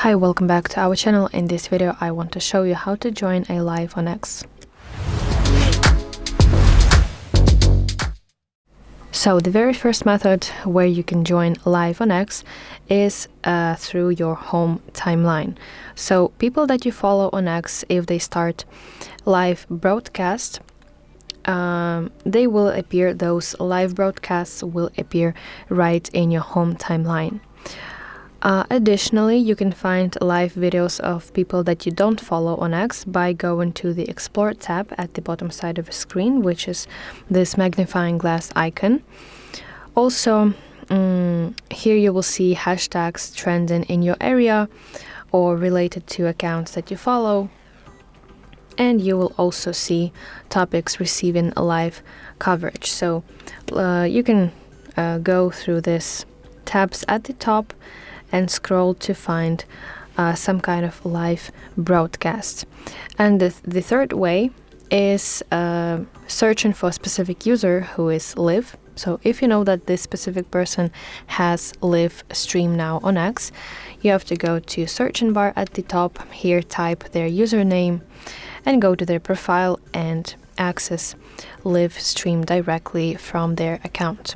Hi, welcome back to our channel. In this video I want to show you how to join a live on X. So the very first method where you can join live on X is through your home timeline. So people that you follow on X, if they start live broadcast, those live broadcasts will appear right in your home timeline. Additionally, you can find live videos of people that you don't follow on X by going to the Explore tab at the bottom side of the screen, which is this magnifying glass icon. Also, here you will see hashtags trending in your area or related to accounts that you follow. And you will also see topics receiving a live coverage. So you can go through these tabs at the top and scroll to find some kind of live broadcast. And the third way is searching for a specific user who is live. So if you know that this specific person has live stream now on X, you have to go to searching bar at the top. Here type their username and go to their profile and access live stream directly from their account.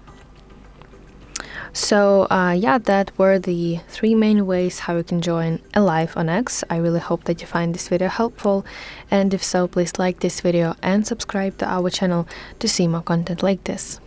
So yeah, that were the three main ways how you can join a live on X. I really hope that you find this video helpful, and if so, please like this video and subscribe to our channel to see more content like this.